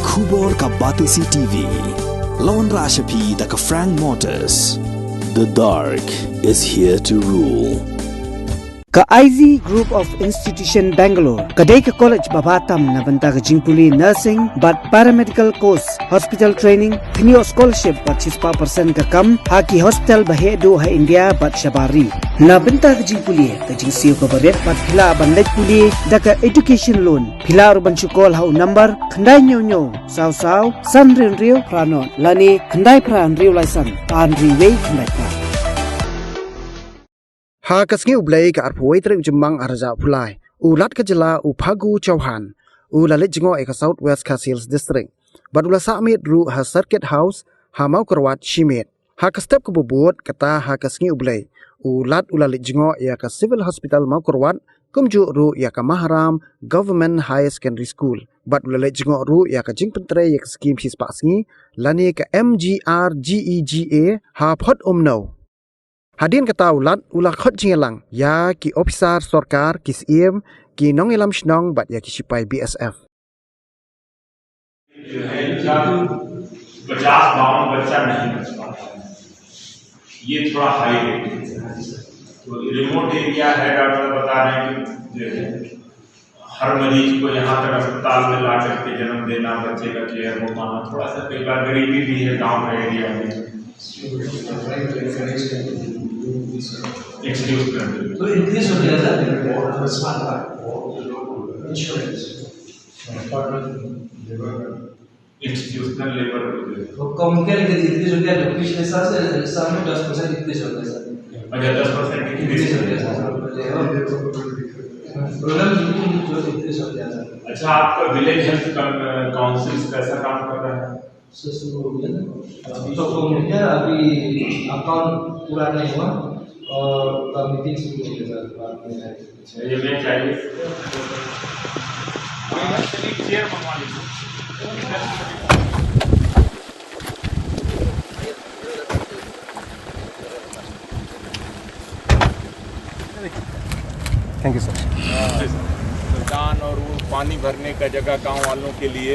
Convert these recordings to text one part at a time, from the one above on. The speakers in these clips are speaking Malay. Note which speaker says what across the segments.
Speaker 1: Khubor ka Batisi TV. Lawan Rashapi da ka Frank Motors. The dark is here to rule.
Speaker 2: Ka IZ Group of Institution Bangalore, kadai ka college babatam na banta ka jingpuli nursing but paramedical course, hospital training, thinio scholarship but 6% ka kam, haki hospital bahedo ha India but shabari. Na banta ka jingpuli, ka jingsiyo ka baret but pila bandaj puli, da ka education loan, pila urban chukol ha number, khandai nyo, saw, san rio pranon, lani khandai pran rio laisan, an riway khandai pran.
Speaker 3: Ha kasngi ublay ka arpoi trek jembang arja pulai. Ulat ka Jylla upagu Chauhan. Ulalit jingo eka Southwest Kasils District. Badula Sahmiet ru ha Circuit House ha Mawkyrwat Shimiet. Ha ka step ka bubut kata ha kasngi ublay. Ulat ulalit jingo ya ka Civil Hospital Mawkyrwat kumju ru ya ka Maharam Government High Secondary School. Bad ulalit jingo ru ya ka jingpentre ya ka skim hispasngi lani ka MGRGEGA ha phot umno. Hadin kata ulat khot jingelang ya ki officer sarkar ki CM ki nong ilam shnong bat ya ki sipai BSF.
Speaker 4: जो है 50-52 बच्चा नहीं बच पाता है, ये थोड़ा high rate है। तो रिमोट एरिया है, डॉक्टर बता रहे हैं कि हर मरीज को यहाँ तक अस्पताल में ला करके जन्म देना, बच्चे का केयर हो पाना, थोड़ा सा कई बार गरीबी भी है गाँव का एरिया में। एक्सक्यूज कर दो तो इंक्रीज हो गया था इंश्योरेंस इंस्टीट्यूशनल लेबर तो कम के लिए इंक्रीज हो गया तो पिछले साल में 10% इंक्रीज हो गया सर। अच्छा 10% इंक्रीज हो गया सर। प्रोग्राम इंक्रीज हो गया सर। अच्छा आपका विलेज हेल्थ काउंसिल कैसा काम कर रहा है? शुरू हो गया तो हो गया, अभी अकाउंट पूरा नहीं हुआ और मीटिंग शुरू हो गया सर। ये मैं चाहिए चेयर मंगवा लीजिए।
Speaker 3: Thank you sir.
Speaker 4: दान और वो पानी भरने का जगह गांव वालों के लिए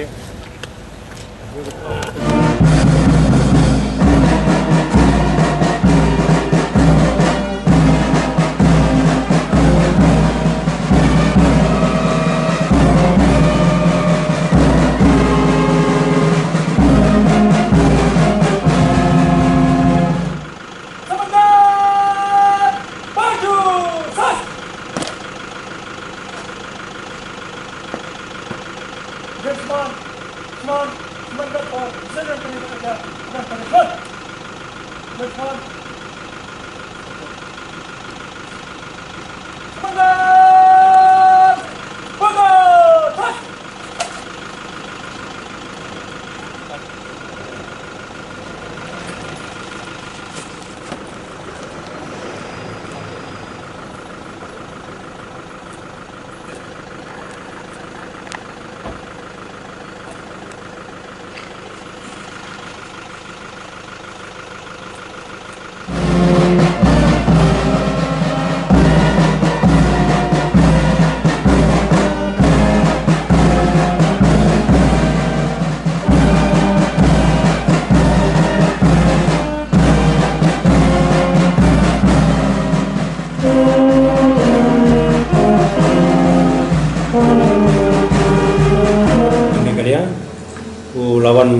Speaker 5: lawan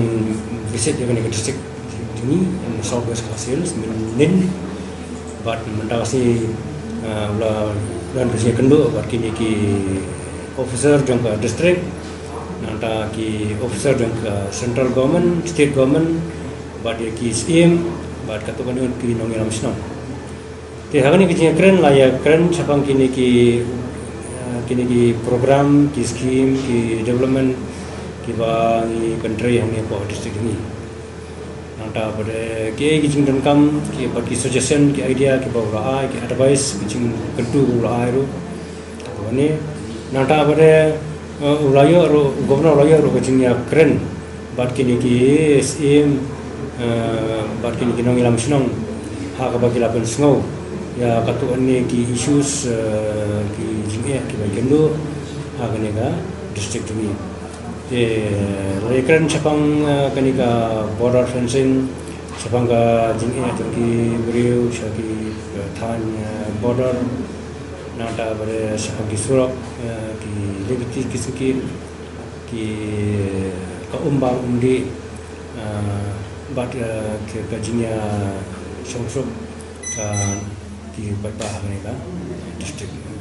Speaker 5: visit dengan district ini Southwest Kasils nin bat mentasi dan kerja kendo bat kini ki officer jangka district nanta ki officer jangka central government state government bat ki CM bat katukan ki nongiram snon te hagani ki keren laya keren sapang kini ki program ki scheme ki development kiba ni country hame ko district ni nanta pada ke gijing dankam ki bagi suggestion ki idea ki bawa ki advice gijing kentu la ro ni nanta pada ulayo ro governor ulayo ro gijing ya keren bat kini ki SM bat kini kinong ilam sinong ha ka bagi lapen snow ya katu ni ki issues ki jinge ki bagian do ha ka district ni Lekran Chapang Kanika border fencing, Chapanga Jing Atoki, Brio, Shaki, Tan border, Nata Chapaki Surok, Ki Liberty Kisuki, Ki Kaumbang Undi, but Kajinia Shongsuk, Ki Bapa America district.